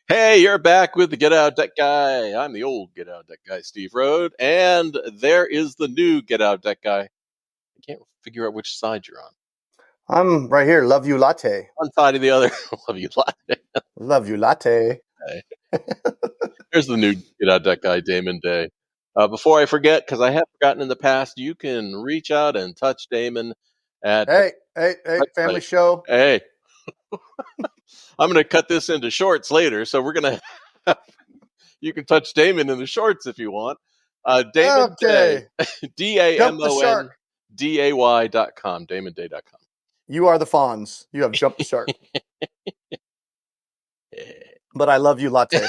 Hey, you're back with the Get Out Deck Guy. I'm the old Get Out Deck Guy, Steve Rode, and there is the new Get Out Deck Guy. I can't figure out which side you're on. I'm right here. Love you latte. One side or the other. Love you, latte. Love you latte. Here's the new Get Out Deck Guy, Damon Day. Before I forget, because I have forgotten in the past, you can reach out and touch Damon at Hey, family show. Hey, I'm going to cut this into shorts later, so we're going to. You can touch Damon in the shorts if you want. Damon Day, DAMONDAY.com, DamonDay.com. You are the Fonz. You have jumped the shark. But I love you latte.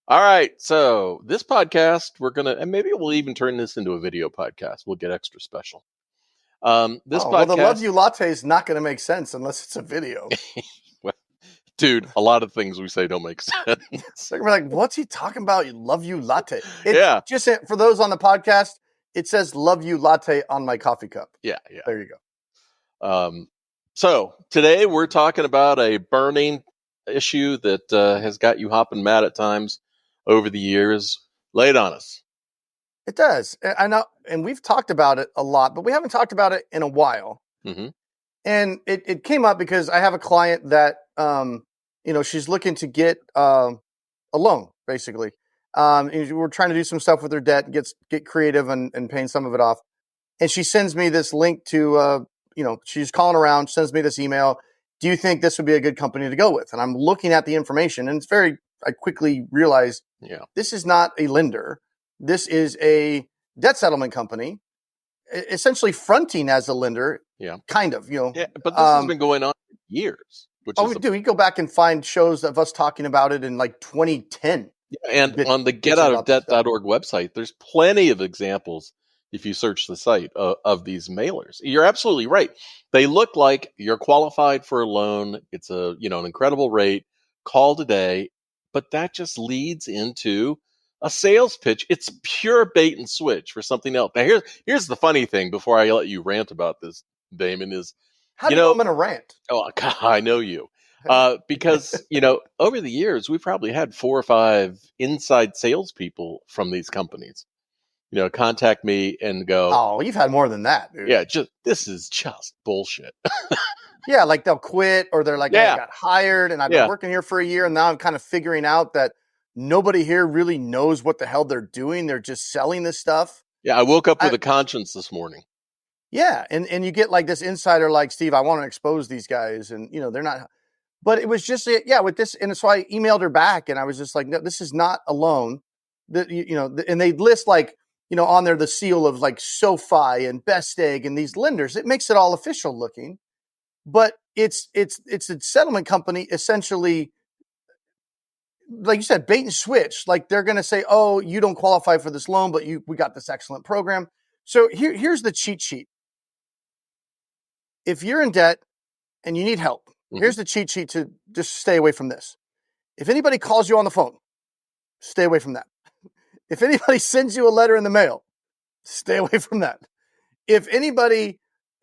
All right, so this podcast, and maybe we'll even turn this into a video podcast. We'll get extra special. Podcast, well, the love you latte is not going to make sense unless it's a video. Well, dude, a lot of things we say don't make sense. So we're like, what's he talking about? Love you latte. Yeah. Just for those on the podcast, it says love you latte on my coffee cup. Yeah. There you go. So today we're talking about a burning issue that has got you hopping mad at times over the years. Lay it on us. It does. I know, and we've talked about it a lot, but we haven't talked about it in a while. Mm-hmm. And it came up because I have a client that, she's looking to get a loan, basically. We're trying to do some stuff with her debt, get creative and paying some of it off. And she sends me this link to, she's calling around, sends me this email. Do you think this would be a good company to go with? And I'm looking at the information, and I quickly realized, this is not a lender. This is a debt settlement company, essentially fronting as a lender. Yeah. Kind of, Yeah, but this has been going on for years. We go back and find shows of us talking about it in like 2010. Yeah, and on the getoutofdebt.org website, there's plenty of examples if you search the site of these mailers. You're absolutely right. They look like you're qualified for a loan. It's an incredible rate. Call today. But that just leads into a sales pitch. It's pure bait and switch for something else. Now, here's the funny thing before I let you rant about this, Damon, is how do you know I'm going to rant? Oh, God, I know you. Because, over the years, we've probably had 4 or 5 inside salespeople from these companies, contact me and go, oh, you've had more than that, dude. Yeah, this is just bullshit. Yeah, like they'll quit or they're like, I got hired and I've been working here for a year and now I'm kind of figuring out that nobody here really knows what the hell they're doing. They're just selling this stuff. Yeah, I woke up with a conscience this morning. Yeah, and you get like this insider like, Steve, I want to expose these guys. And, they're not. But it was just, with this. And so I emailed her back and I was just like, no, this is not a loan. And they list like, on there the seal of like SoFi and Best Egg and these lenders. It makes it all official looking. But it's a settlement company, essentially, like you said, bait and switch. Like they're going to say, oh, you don't qualify for this loan, but we got this excellent program. So here's the cheat sheet. If you're in debt and you need help, here's the cheat sheet to just stay away from this. If anybody calls you on the phone, stay away from that. If anybody sends you a letter in the mail, stay away from that. If anybody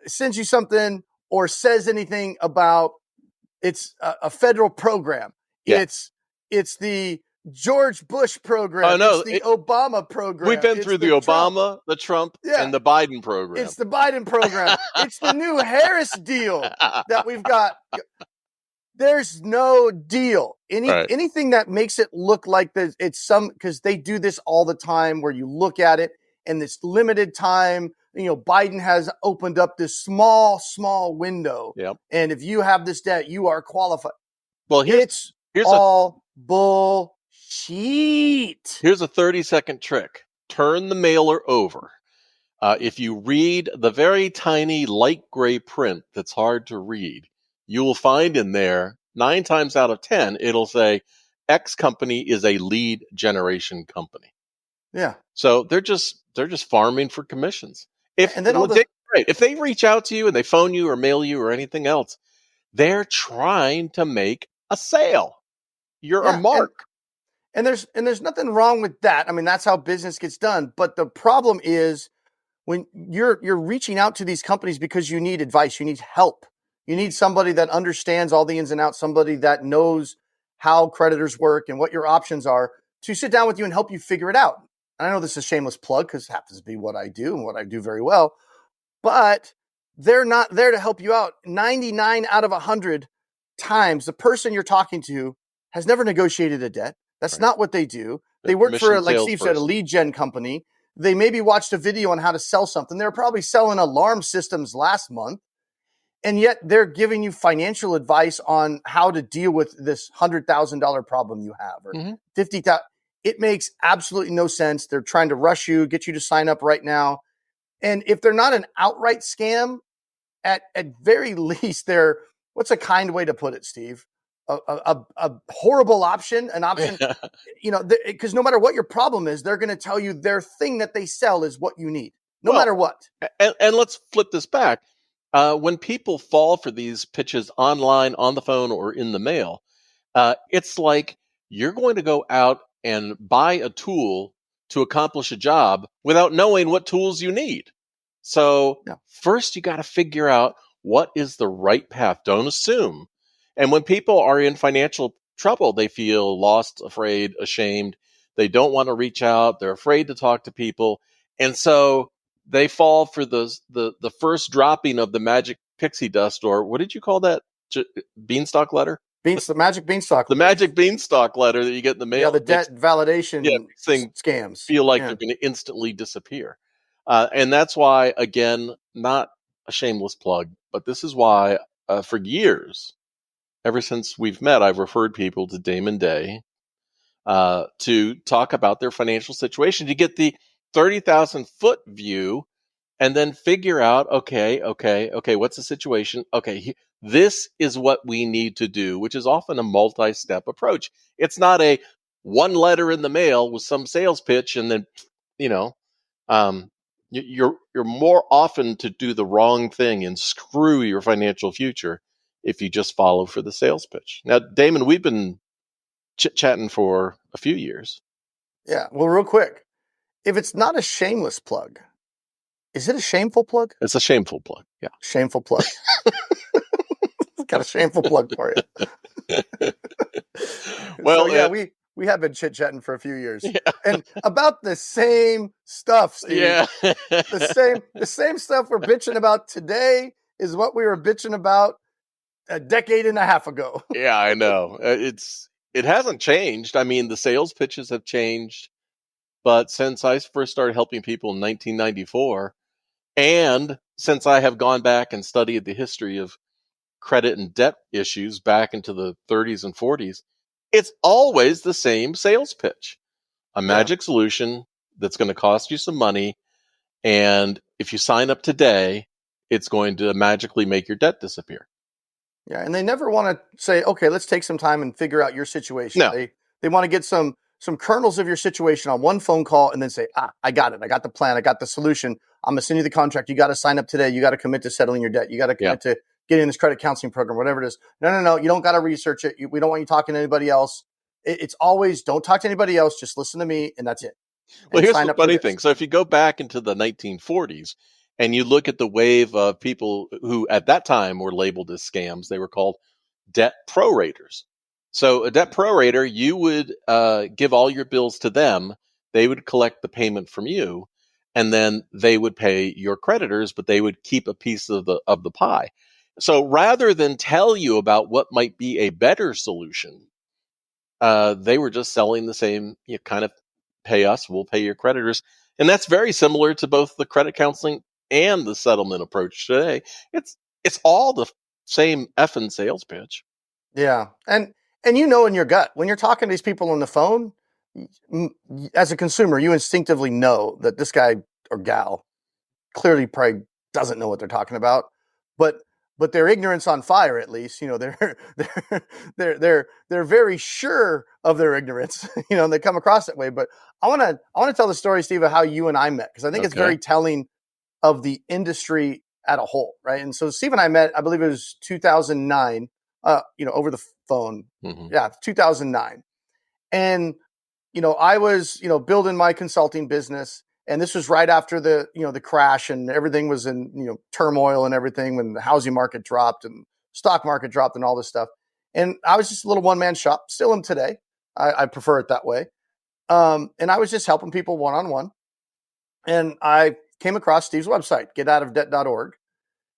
sends you something or says anything about it's a federal program, it's the George Bush program. Oh, no, it's the Obama program. We've been through the Obama, the Trump, and the Biden program. It's the Biden program. It's the new Harris deal that we've got. There's no deal. Anything that makes it look like because they do this all the time where you look at it and this limited time, Biden has opened up this small window. Yep. And if you have this debt, you are qualified. Well, here's all bullshit. Here's a 30-second trick. Turn the mailer over. If you read the very tiny light gray print that's hard to read, you will find in there 9 times out of 10, it'll say X company is a lead generation company. Yeah. So they're just farming for commissions. If they reach out to you and they phone you or mail you or anything else, they're trying to make a sale. You're a mark. And there's nothing wrong with that. I mean, that's how business gets done. But the problem is when you're reaching out to these companies because you need advice, you need help. You need somebody that understands all the ins and outs, somebody that knows how creditors work and what your options are to sit down with you and help you figure it out. And I know this is a shameless plug because it happens to be what I do and what I do very well, but they're not there to help you out. 99 out of 100 times, the person you're talking to has never negotiated a debt. That's not what they do. They work for, like Steve said, a lead gen company. They maybe watched a video on how to sell something. They're probably selling alarm systems last month. And yet they're giving you financial advice on how to deal with this $100,000 problem you have or $50,000. It makes absolutely no sense. They're trying to rush you, get you to sign up right now. And if they're not an outright scam, at very least, they're, what's a kind way to put it, Steve? A horrible option, an option, because no matter what your problem is, they're going to tell you their thing that they sell is what you need, no matter what. And let's flip this back. When people fall for these pitches online, on the phone, or in the mail, it's like you're going to go out and buy a tool to accomplish a job without knowing what tools you need. So first you got to figure out what is the right path. Don't assume. And when people are in financial trouble, they feel lost, afraid, ashamed. They don't want to reach out. They're afraid to talk to people. And so they fall for the first dropping of the magic pixie dust, or what did you call that? Beanstalk letter? The magic beanstalk. The magic beanstalk letter that you get in the mail. Yeah, the debt validation scams. Feel like they're going to instantly disappear. And that's why, again, not a shameless plug, but this is why for years, ever since we've met, I've referred people to Damon Day to talk about their financial situation, to get the 30,000 foot view and then figure out, okay, what's the situation? Okay, this is what we need to do, which is often a multi-step approach. It's not a one letter in the mail with some sales pitch and then, you're more often to do the wrong thing and screw your financial future if you just follow for the sales pitch. Now, Damon, we've been chit-chatting for a few years. Yeah, well, real quick, if it's not a shameless plug, is it a shameful plug? It's a shameful plug, yeah. Shameful plug. Got a shameful plug for you. Well, so, yeah, we have been chit-chatting for a few years. Yeah. And about the same stuff, Steve. Yeah. the same stuff we're bitching about today is what we were bitching about a decade and a half ago. Yeah, I know. It hasn't changed. I mean, the sales pitches have changed, but since I first started helping people in 1994, and since I have gone back and studied the history of credit and debt issues back into the 30s and 40s, it's always the same sales pitch. A magic solution that's going to cost you some money, and if you sign up today, it's going to magically make your debt disappear. Yeah, and they never want to say, okay, let's take some time and figure out your situation. No. They want to get some kernels of your situation on one phone call and then say, I got it. I got the plan. I got the solution. I'm going to send you the contract. You got to sign up today. You got to commit to settling your debt. You got to commit to getting in this credit counseling program, whatever it is. No. You don't got to research it. We don't want you talking to anybody else. It's always, don't talk to anybody else. Just listen to me, and that's it. Well, here's the funny thing. So if you go back into the 1940s and you look at the wave of people who at that time were labeled as scams, they were called debt prorators. So a debt prorator, you would give all your bills to them. They would collect the payment from you, and then they would pay your creditors, but they would keep a piece of the pie. So rather than tell you about what might be a better solution, they were just selling the same, kind of pay us, we'll pay your creditors. And that's very similar to both the credit counseling and the settlement approach today. It's all the same effing sales pitch. Yeah. And in your gut, when you're talking to these people on the phone, as a consumer, you instinctively know that this guy or gal clearly probably doesn't know what they're talking about, but their ignorance on fire, at least, they're very sure of their ignorance, and they come across that way. But I want to tell the story, Steve, of how you and I met, because I think it's very telling of the industry at a whole, right? And so Steve and I met, I believe it was 2009, over the phone. Mm-hmm. Yeah, 2009. And, I was, building my consulting business. And this was right after the crash, and everything was in, turmoil and everything, when the housing market dropped and stock market dropped and all this stuff. And I was just a little one-man shop, still am today. I prefer it that way. And I was just helping people one-on-one. And I came across Steve's website, getoutofdebt.org.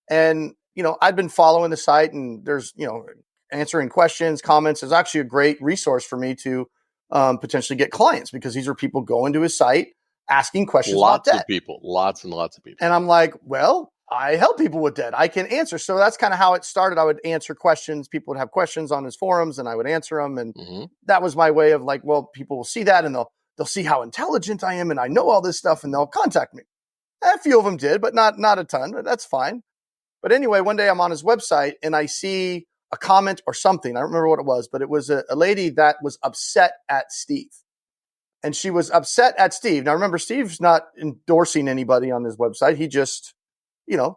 And, I'd been following the site, and there's, answering questions, comments. Is actually a great resource for me to potentially get clients, because these are people going to his site asking questions about debt. Lots and lots of people. And I'm like, well, I help people with debt. I can answer. So that's kind of how it started. I would answer questions. People would have questions on his forums, and I would answer them. And that was my way of like, well, people will see that, and they'll see how intelligent I am, and I know all this stuff, and they'll contact me. A few of them did, but not a ton. But that's fine. But anyway, one day I'm on his website, and I see a comment or something. I don't remember what it was, but it was a lady that was upset at Steve. And she was upset at Steve. Now, remember, Steve's not endorsing anybody on his website. He just,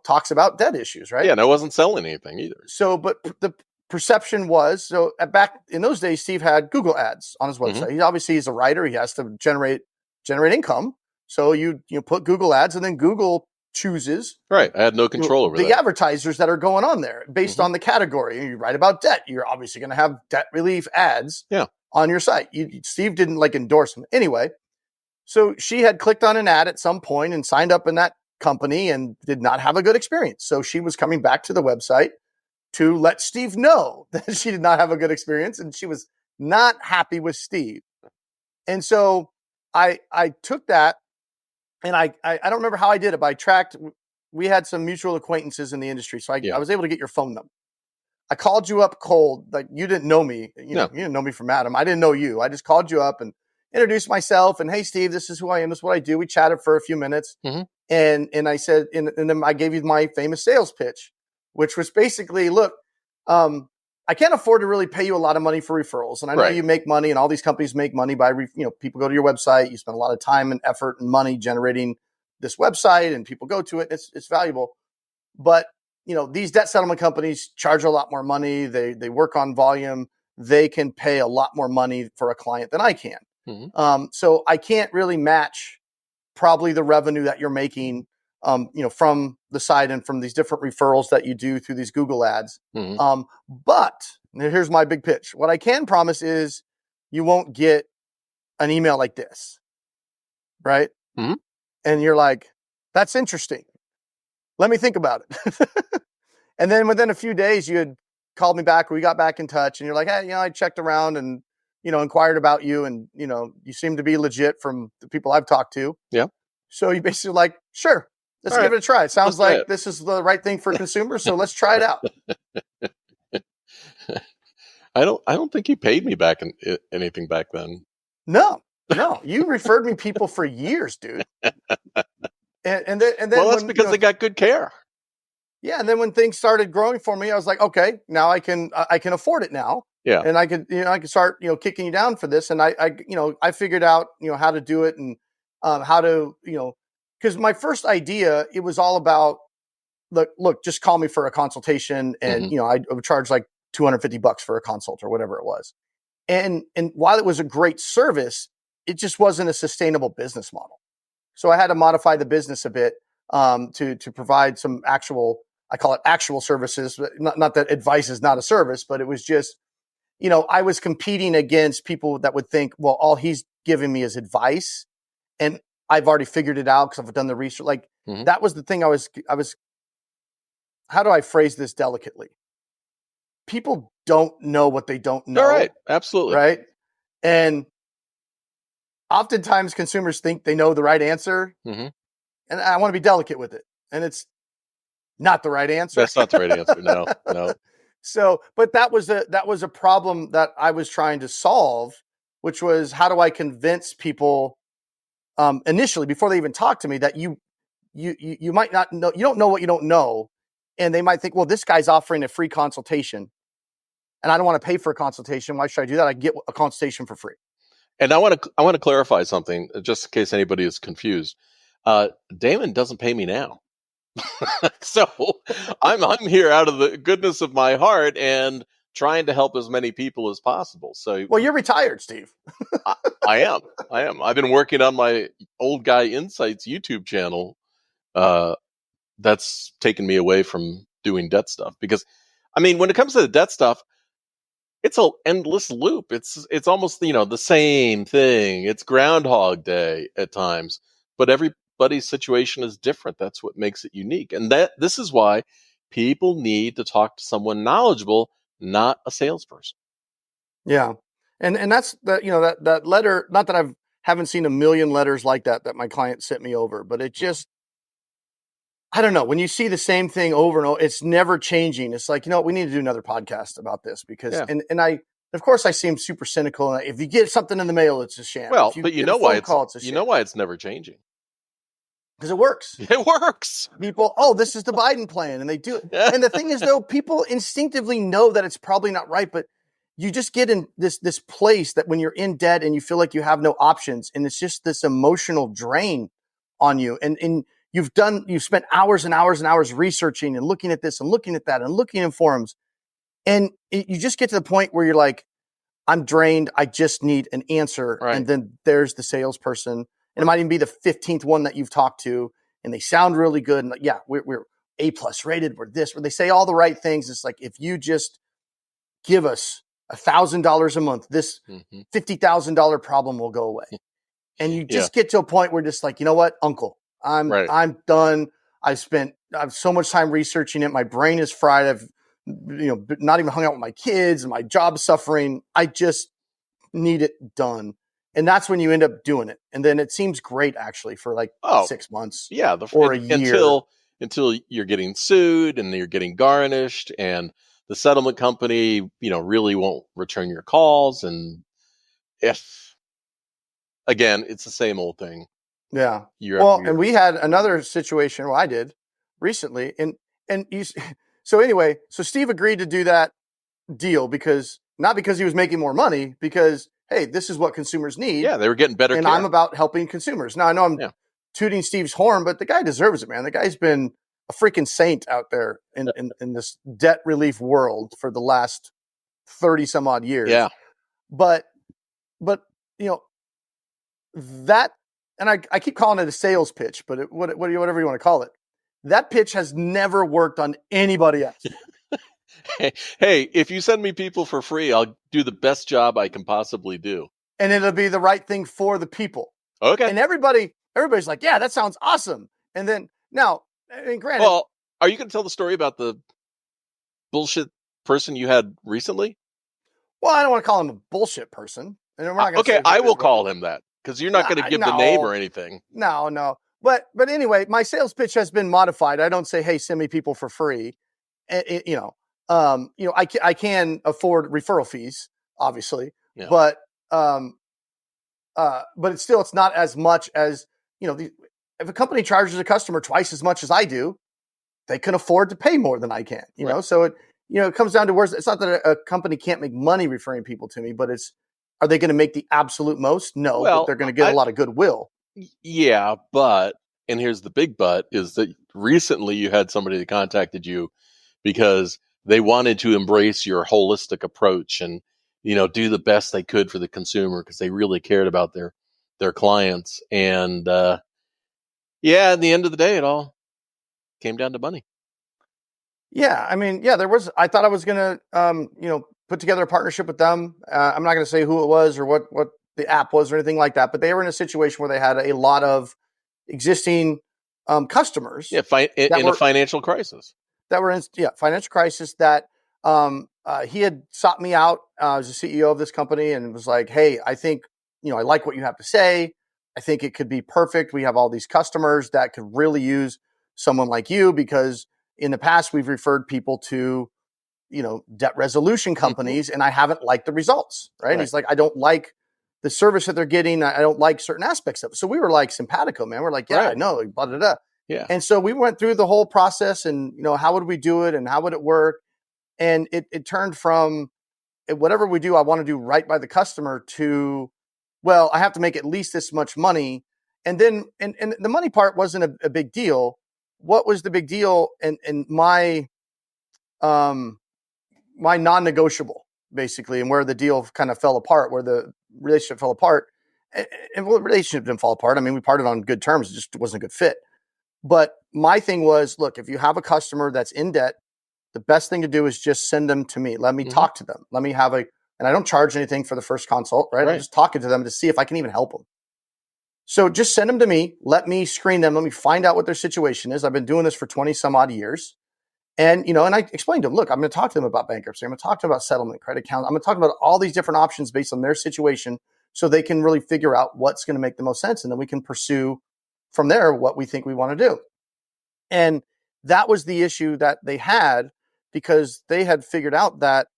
talks about debt issues, right? Yeah, and I wasn't selling anything either. So, but the perception was, back in those days, Steve had Google ads on his website. He's a writer. He has to generate income. So you put Google ads, and then Google chooses. Right. I had no control over the advertisers that are going on there based on the category. You write about debt, you're obviously going to have debt relief ads on your site. Steve didn't endorse them. Anyway, so she had clicked on an ad at some point and signed up in that company and did not have a good experience. So she was coming back to the website to let Steve know that she did not have a good experience, and she was not happy with Steve. And so I took that, and I don't remember how I did it, but I tracked. We had some mutual acquaintances in the industry, so I was able to get your phone number. I called you up cold, like you didn't know me. You didn't know me from Adam. I didn't know you. I just called you up and introduced myself, and hey, Steve, this is who I am. This is what I do. We chatted for a few minutes, and I said, and then I gave you my famous sales pitch, which was basically, look, I can't afford to really pay you a lot of money for referrals, and I know you make money, and all these companies make money by people go to your website. You spend a lot of time and effort and money generating this website, and people go to it. It's valuable, but these debt settlement companies charge a lot more money. They work on volume. They can pay a lot more money for a client than I can. So I can't really match probably the revenue that you're making, from the site and from these different referrals that you do through these Google ads. But here's my big pitch. What I can promise is you won't get an email like this, right? And you're like, that's interesting. Let me think about it. And then within a few days, you had called me back, or we got back in touch, and you're like, hey, I checked around and, inquired about you, and, you seem to be legit from the people I've talked to. Yeah. So you basically like, sure, let's give it a try. It sounds like this is the right thing for consumers. So let's try it out. I don't think you paid me back anything back then. No, you referred me people for years, dude. And then well, that's because they got good care. Yeah, and then when things started growing for me, I was like, okay, now I can afford it now. Yeah, and I could start kicking you down for this, and I figured out how to do it, and how to because my first idea, it was all about look, just call me for a consultation, and I would charge like $250 for a consult or whatever it was, and while it was a great service, it just wasn't a sustainable business model. So I had to modify the business a bit to provide some actual, I call it actual services. Not that advice is not a service, but it was just, I was competing against people that would think, well, all he's giving me is advice, and I've already figured it out because I've done the research. Like that was the thing. I was. How do I phrase this delicately? People don't know what they don't know. All right, absolutely. Right, and oftentimes consumers think they know the right answer, and I want to be delicate with it, and it's not the right answer. That's not the right answer. No. So, but that was a problem that I was trying to solve, which was, how do I convince people initially, before they even talk to me, that you might not know, you don't know what you don't know, and they might think, well, this guy's offering a free consultation, and I don't want to pay for a consultation. Why should I do that? I get a consultation for free. And I want to clarify something, just in case anybody is confused. Damon doesn't pay me now. So I'm here out of the goodness of my heart and trying to help as many people as possible. So, well, you're retired, Steve. I am. I've been working on my Old Guy Insights YouTube channel. That's taken me away from doing debt stuff, because, I mean, when it comes to the debt stuff, it's an endless loop. It's almost, the same thing. It's Groundhog Day at times, but everybody's situation is different. That's what makes it unique. And this is why people need to talk to someone knowledgeable, not a salesperson. Yeah. And that's that letter, not that haven't seen a million letters like that my client sent me over, but it just, I don't know. When you see the same thing over and over, it's never changing. It's like, we need to do another podcast about this because, Yeah. and of course I seem super cynical. If you get something in the mail, it's a sham. Well, if you but get a phone call, it's a sham. you know why it's never changing. Because it works. It works. People, this is the Biden plan, and they do it. And the thing is, though, people instinctively know that it's probably not right, but you just get in this place that when you're in debt and you feel like you have no options, and it's just this emotional drain on you. And you've spent hours and hours and hours researching and looking at this and looking at that and looking in forums, and you just get to the point where you're like, I'm drained. I just need an answer. Right. And then there's the salesperson. And it might even be the 15th one that you've talked to, and they sound really good. And like, yeah, we're A+ rated. We're this, where they say all the right things. It's like, if you just give us $1,000 a month, this $50,000 problem will go away. And you just get to a point where just like, you know what, uncle, I'm done. I've so much time researching it. My brain is fried. I've, not even hung out with my kids and my job's suffering. I just need it done. And that's when you end up doing it. And then it seems great actually for like 6 months. Yeah. Or a year. Until you're getting sued and you're getting garnished and the settlement company, really won't return your calls. And again, it's the same old thing. Yeah. And we had another situation I did recently so Steve agreed to do that deal not because he was making more money, because, hey, this is what consumers need. Yeah, they were getting better and care. I'm about helping consumers. Now, I know I'm tooting Steve's horn, but the guy deserves it, man. The guy's been a freaking saint out there in this debt relief world for the last 30 some odd years. Yeah. But that, and I keep calling it a sales pitch, but whatever you want to call it, that pitch has never worked on anybody else. Hey, if you send me people for free, I'll do the best job I can possibly do. And it'll be the right thing for the people. Okay. And everybody's like, yeah, that sounds awesome. And then now, granted. Well, are you going to tell the story about the bullshit person you had recently? Well, I don't want to call him a bullshit person. And we're not okay, I will call him that because you're not going to give the name or anything. No. But anyway, my sales pitch has been modified. I don't say, hey, send me people for free. I can afford referral fees, obviously, but it's not as much as, if a company charges a customer twice as much as I do, they can afford to pay more than I can, know? So it comes down to where it's not that a company can't make money referring people to me, but are they going to make the absolute most? No, but they're going to get a lot of goodwill. Yeah. And here's the big but, is that recently you had somebody that contacted you because they wanted to embrace your holistic approach and, do the best they could for the consumer because they really cared about their clients. And, at the end of the day, it all came down to money. Yeah. I mean, I thought I was going to, put together a partnership with them. I'm not going to say who it was or what the app was or anything like that, but they were in a situation where they had a lot of existing customers. Yeah. In a financial crisis. That were in financial crisis that he had sought me out as the CEO of this company and was like, hey, I think, I like what you have to say. I think it could be perfect. We have all these customers that could really use someone like you because in the past we've referred people to, debt resolution companies and I haven't liked the results. Right. And he's like, I don't like the service that they're getting. I don't like certain aspects of it. So we were like simpatico, man. We're like, yeah, I know. Blah, blah, blah. Yeah. And so we went through the whole process and, how would we do it and how would it work? And it turned from whatever we do, I want to do right by the customer to, well, I have to make at least this much money. And then, and the money part wasn't a big deal. What was the big deal? And my non-negotiable basically, and where the deal kind of fell apart, where the relationship fell apart and the relationship didn't fall apart. I mean, we parted on good terms. It just wasn't a good fit. But my thing was, look, if you have a customer that's in debt the best thing to do is just send them to me. Let me talk to them. Let me have and I don't charge anything for the first consult, right? I'm just talking to them to see if I can even help them. So just send them to me. Let me screen them. Let me find out what their situation is. I've been doing this for 20 some odd years. And, and I explained to them, look, I'm going to talk to them about bankruptcy. I'm going to talk to them about settlement, credit count. I'm going to talk about all these different options based on their situation so they can really figure out what's going to make the most sense. And then we can pursue from there what we think we want to do. And that was the issue that they had, because they had figured out that,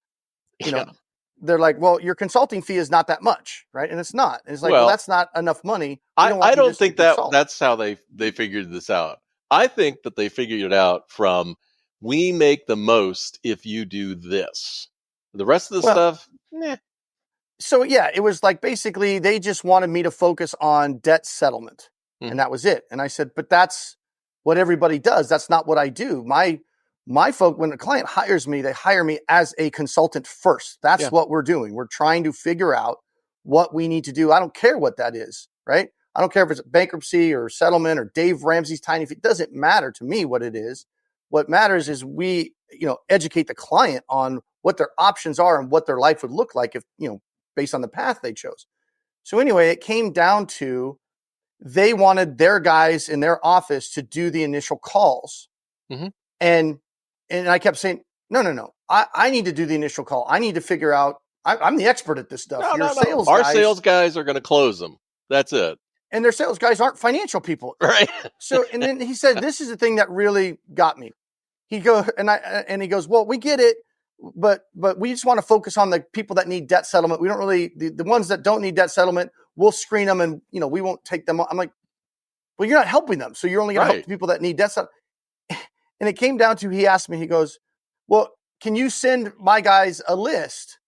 they're like, well, your consulting fee is not that much, right? And it's not. And it's like, well, that's not enough money. I don't think that's how they figured this out. I think that they figured it out from, we make the most if you do this. The rest of the stuff, nah. So yeah, it was like basically they just wanted me to focus on debt settlement, and that was it. And I said, but that's what everybody does. That's not what I do. My folk, when a client hires me, they hire me as a consultant first. That's what we're doing. We're trying to figure out what we need to do. I don't care what that is, right? I don't care if it's bankruptcy or settlement or Dave Ramsey's tiny fee. It doesn't matter to me what it is. What matters is we, educate the client on what their options are and what their life would look like if, based on the path they chose. So anyway, it came down to, they wanted their guys in their office to do the initial calls. And I kept saying, no. I need to do the initial call. I need to figure out, I'm the expert at this stuff. No. Our sales guys are going to close them. That's it. And their sales guys aren't financial people. Right. So, and then he said, this is the thing that really got me. He goes, well, we get it, but we just want to focus on the people that need debt settlement. We don't really, the ones that don't need debt settlement, we'll screen them and, we won't take them. I'm like, well, you're not helping them. So you're only going to help the people that need debt settlement. And it came down to, he asked me, he goes, well, can you send my guys a list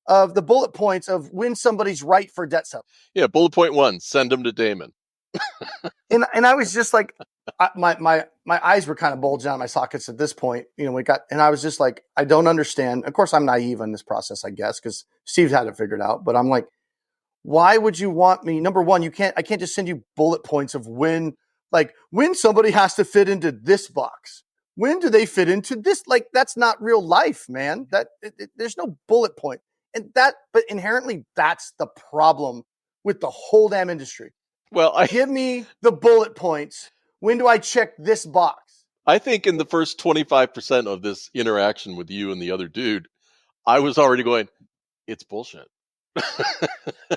of the bullet points of when somebody's right for debt settlement? Yeah. Bullet point 1, send them to Damon. and I was just like, my eyes were kind of bulging out of my sockets at this point. And I was just like, I don't understand. Of course, I'm naive in this process, I guess, because Steve had it figured out. But I'm like, why would you want me? Number one, I can't just send you bullet points of when somebody has to fit into this box. When do they fit into this? Like, that's not real life, man. There's no bullet point. But inherently, that's the problem with the whole damn industry. Well, give me the bullet points. When do I check this box? I think in the first 25% of this interaction with you and the other dude, I was already going, it's bullshit.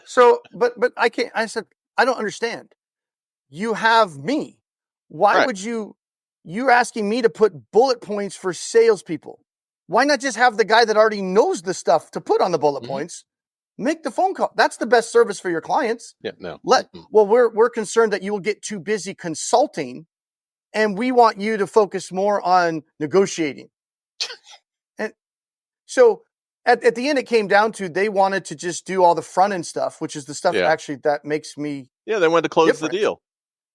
So, but I can't. I said, I don't understand. You have me. Why would you're asking me to put bullet points for salespeople? Why not just have the guy that already knows the stuff to put on the bullet points? Make the phone call. That's the best service for your clients. Yeah, no. Well, we're concerned that you will get too busy consulting, and we want you to focus more on negotiating. And so at the end, it came down to, they wanted to just do all the front end stuff, which is the stuff actually that makes me. Yeah, they wanted to close the deal.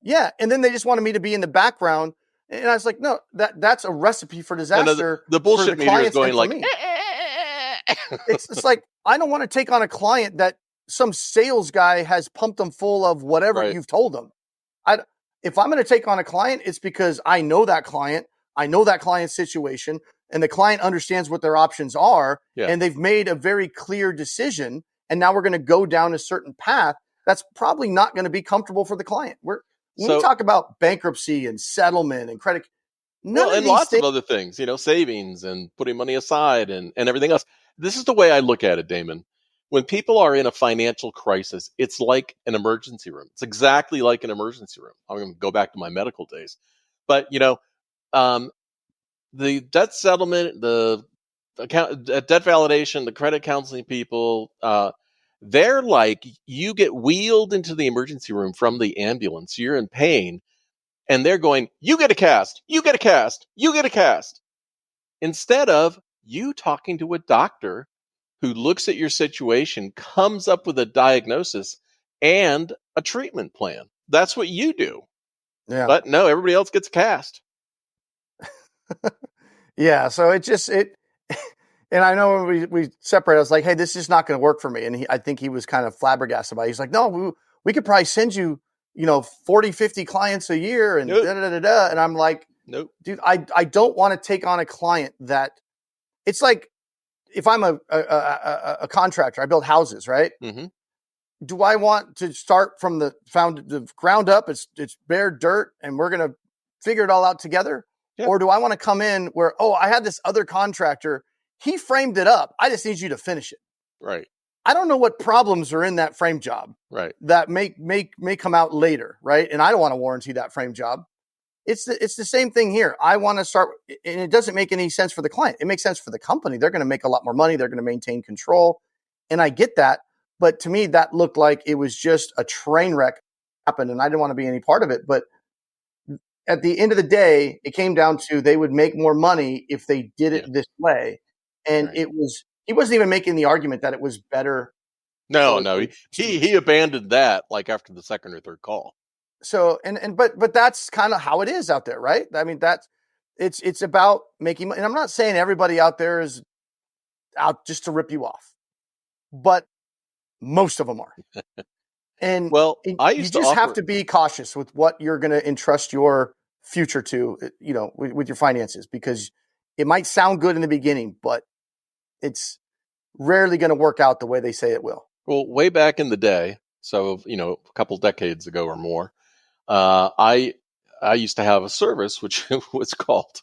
Yeah, and then they just wanted me to be in the background, and I was like, no, that's a recipe for disaster. The bullshit meter is going like. It's like, I don't want to take on a client that some sales guy has pumped them full of whatever you've told them. If I'm going to take on a client, it's because I know that client, I know that client's situation, and the client understands what their options are, and they've made a very clear decision, and now we're going to go down a certain path that's probably not going to be comfortable for the client. When we talk about bankruptcy and settlement and credit, and lots of other things, savings and putting money aside and everything else. This is the way I look at it, Damon. When people are in a financial crisis, it's like an emergency room. It's exactly like an emergency room. I'm going to go back to my medical days. But, the debt settlement, the debt validation, the credit counseling people, they're like, you get wheeled into the emergency room from the ambulance. You're in pain. And they're going, you get a cast, you get a cast, you get a cast. Instead of you talking to a doctor who looks at your situation, comes up with a diagnosis and a treatment plan. That's what you do. Yeah. But no, everybody else gets a cast. Yeah. So and I know when we separated, I was like, hey, this is not going to work for me. And I think he was kind of flabbergasted about it. He's like, no, we could probably send you, 40, 50 clients a year and And I'm like, nope, dude, I don't want to take on a client that it's like if I'm a contractor, I build houses, right? Mm-hmm. Do I want to start from the ground up? It's bare dirt, and we're gonna figure it all out together. Yeah. Or do I want to come in where, I had this other contractor, he framed it up, I just need you to finish it. Right. I don't know what problems are in that frame job. Right. That may come out later, right? And I don't want to warranty that frame job. It's the same thing here. I want to start, and it doesn't make any sense for the client. It makes sense for the company. They're going to make a lot more money. They're going to maintain control, and I get that. But to me, that looked like it was just a train wreck happened, and I didn't want to be any part of it. But at the end of the day, it came down to they would make more money if they did it this way, and Right. he wasn't even making the argument that it was better. No, he abandoned that like after the second or third call. So but that's kind of how it is out there, right? I mean, it's about making money. And I'm not saying everybody out there is out just to rip you off, but most of them are. And well, you just have to be cautious with what you're going to entrust your future to, with your finances, because it might sound good in the beginning, but it's rarely going to work out the way they say it will. Well, way back in the day, so a couple decades ago or more, I used to have a service which was called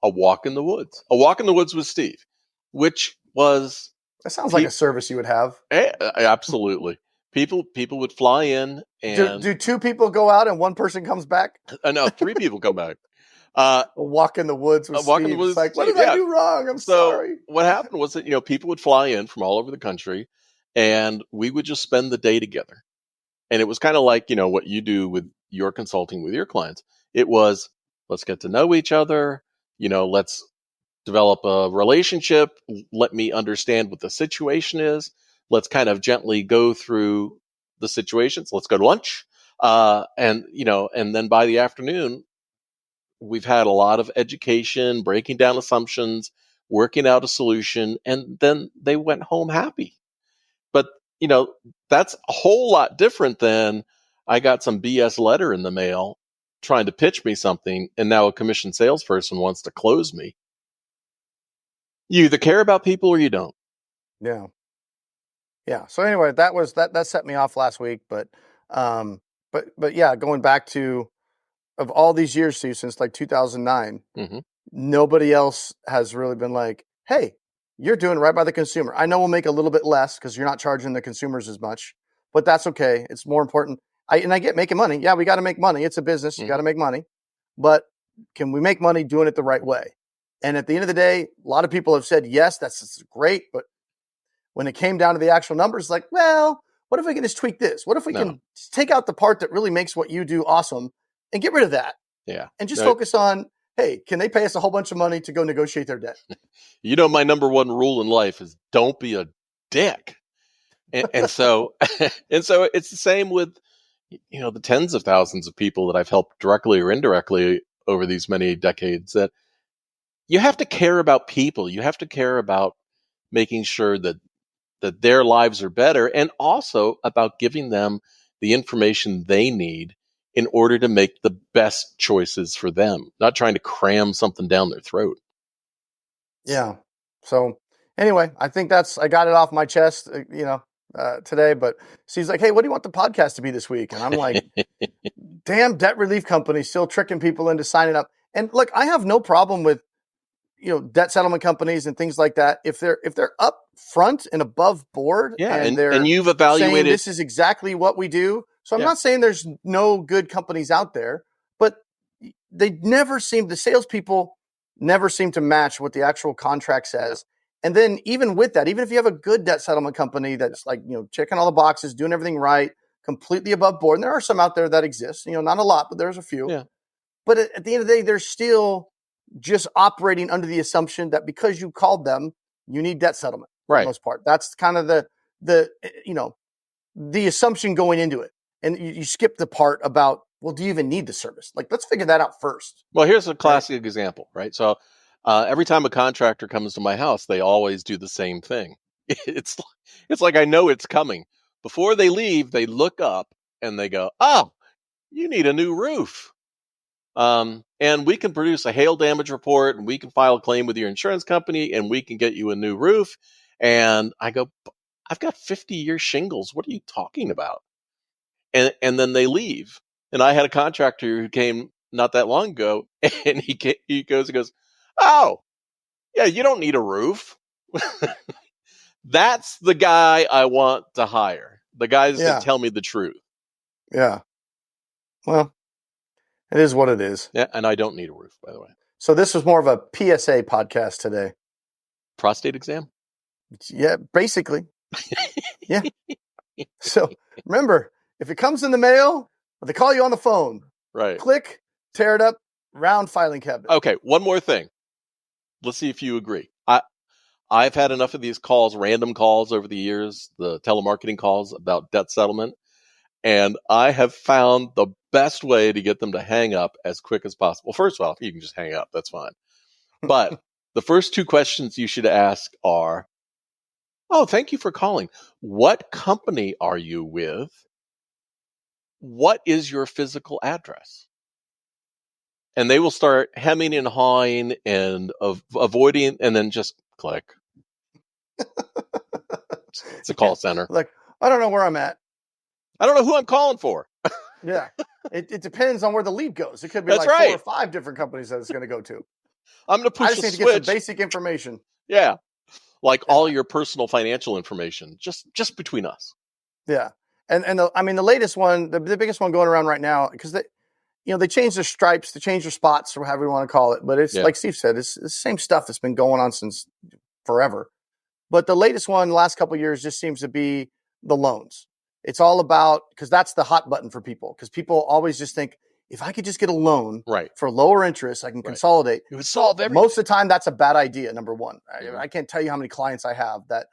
a walk in the woods. A walk in the woods with Steve, which was that sounds like a service you would have. Absolutely. People would fly in and do two people go out and one person comes back? No, three people come back. A walk in the woods with Steve. In the woods, like, what did I do wrong? I'm sorry. What happened was that people would fly in from all over the country, and we would just spend the day together. And it was kind of like what you do with your consulting with your clients. It was, let's get to know each other. Let's develop a relationship. Let me understand what the situation is. Let's kind of gently go through the situations. Let's go to lunch. And then by the afternoon, we've had a lot of education, breaking down assumptions, working out a solution, and then they went home happy. But, that's a whole lot different than I got some BS letter in the mail trying to pitch me something, and now a commissioned salesperson wants to close me. You either care about people or you don't. Yeah. Yeah. So anyway, that set me off last week, but yeah, going back to, of all these years, Steve, since like 2009, nobody else has really been like, hey, you're doing right by the consumer. I know we'll make a little bit less because you're not charging the consumers as much, but that's okay. It's more important. I get making money. Yeah, we got to make money. It's a business. You got to make money, but can we make money doing it the right way? And at the end of the day, a lot of people have said, yes, that's great. But when it came down to the actual numbers, like, well, what if we can just tweak this? What if we can just take out the part that really makes what you do awesome and get rid of that? Yeah. And just focus on, hey, can they pay us a whole bunch of money to go negotiate their debt? My number one rule in life is don't be a dick. And so it's the same with, the tens of thousands of people that I've helped directly or indirectly over these many decades, that you have to care about people. You have to care about making sure that their lives are better, and also about giving them the information they need in order to make the best choices for them, not trying to cram something down their throat. Yeah. So anyway, I think I got it off my chest, today, but Steve's like, hey, what do you want the podcast to be this week? And I'm like, damn debt relief company still tricking people into signing up. And look, I have no problem with, debt settlement companies and things like that. If they're up front and above board, and you've evaluated, this is exactly what we do. So I'm not saying there's no good companies out there, but the salespeople never seem to match what the actual contract says. And then even with that, even if you have a good debt settlement company that's like, checking all the boxes, doing everything right, completely above board. And there are some out there that exist, not a lot, but there's a few. Yeah. But at the end of the day, they're still just operating under the assumption that because you called them, you need debt settlement for the most part. That's kind of the assumption going into it. And you skip the part about, well, do you even need the service? Like, let's figure that out first. Well, here's a classic example, right? So every time a contractor comes to my house, they always do the same thing. It's like, I know it's coming. Before they leave, they look up and they go, oh, you need a new roof. And we can produce a hail damage report, and we can file a claim with your insurance company, and we can get you a new roof. And I go, I've got 50-year shingles. What are you talking about? And then they leave. And I had a contractor who came not that long ago, and he goes, oh, yeah, you don't need a roof. That's the guy I want to hire. The guy that's going to tell me the truth. Yeah. Well, it is what it is. Yeah, and I don't need a roof, by the way. So this was more of a PSA podcast today. Prostate exam? Yeah, basically. Yeah. So remember, if it comes in the mail, or they call you on the phone, right? Click, tear it up, round filing cabinet. Okay, one more thing. Let's see if you agree. I've had enough of these calls, random calls over the years, the telemarketing calls about debt settlement, and I have found the best way to get them to hang up as quick as possible. First of all, you can just hang up. That's fine. But the first two questions you should ask are, oh, thank you for calling. What company are you with? What is your physical address? And they will start hemming and hawing and avoiding, and then just click. It's a call center. Like, I don't know where I'm at. I don't know who I'm calling for. Yeah. It depends on where the lead goes. It could be 4 or 5 different companies that it's going to go to. I'm going to push I just need to get some basic information. Yeah. Like all your personal financial information, just between us. Yeah. And the latest one, the biggest one going around right now, because they changed their stripes, they changed their spots, or however you want to call it. But it's like Steve said, it's the same stuff that's been going on since forever. But the latest one, the last couple of years, just seems to be the loans. It's all about, because that's the hot button for people. Because people always just think, if I could just get a loan for lower interest, I can consolidate. It would solve everything. Most of the time, that's a bad idea, number one. Mm-hmm. I can't tell you how many clients I have that,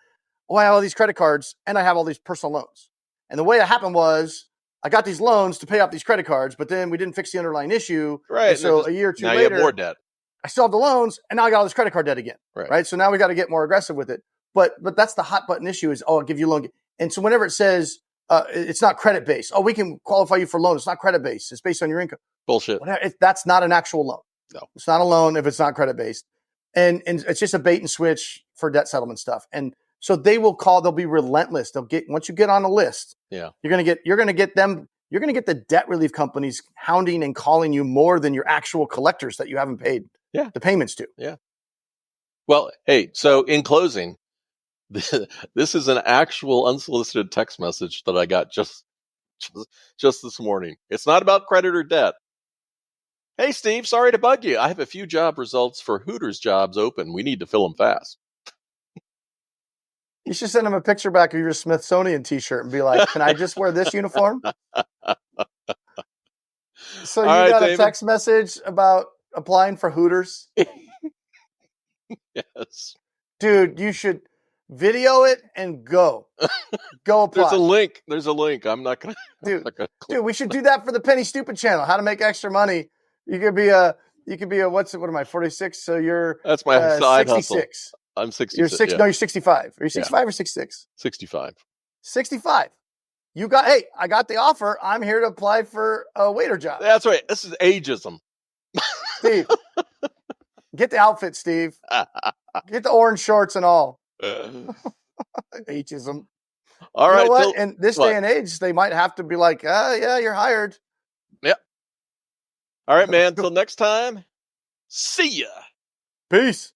I have all these credit cards and I have all these personal loans. And the way it happened was, I got these loans to pay off these credit cards, but then we didn't fix the underlying issue. Right. So a year or two later, you have more debt. I still have the loans, and now I got all this credit card debt again. Right. So now we got to get more aggressive with it. But that's the hot button issue is, I'll give you a loan. And so whenever it says it's not credit based, we can qualify you for a loan. It's not credit based. It's based on your income. Bullshit. That's not an actual loan. No. It's not a loan if it's not credit based. And it's just a bait and switch for debt settlement stuff. And so they'll be relentless. Once you get on a list, you're going to get the debt relief companies hounding and calling you more than your actual collectors that you haven't paid the payments to. Yeah. Well, hey, so in closing, this is an actual unsolicited text message that I got just this morning. It's not about credit or debt. Hey, Steve, sorry to bug you. I have a few job results for Hooters jobs open. We need to fill them fast. You should send him a picture back of your Smithsonian t-shirt and be like, can I just wear this uniform? So you got a text message about applying for Hooters? Yes. Dude, you should video it and go apply. There's a link. I'm not going to. Dude, we should do that for the Penny Stupid channel. How to make extra money. You could be a what am I, 46? So you're That's my side 66. Hustle. I'm 66. No, you're 65. Are you 65 or 66? 65. 65. I got the offer. I'm here to apply for a waiter job. That's right. This is ageism. Steve, get the outfit, Steve. Get the orange shorts and all. Ageism. All right. You know what? In this day and age, they might have to be like, yeah, you're hired. Yep. All right, man. Until next time, see ya. Peace.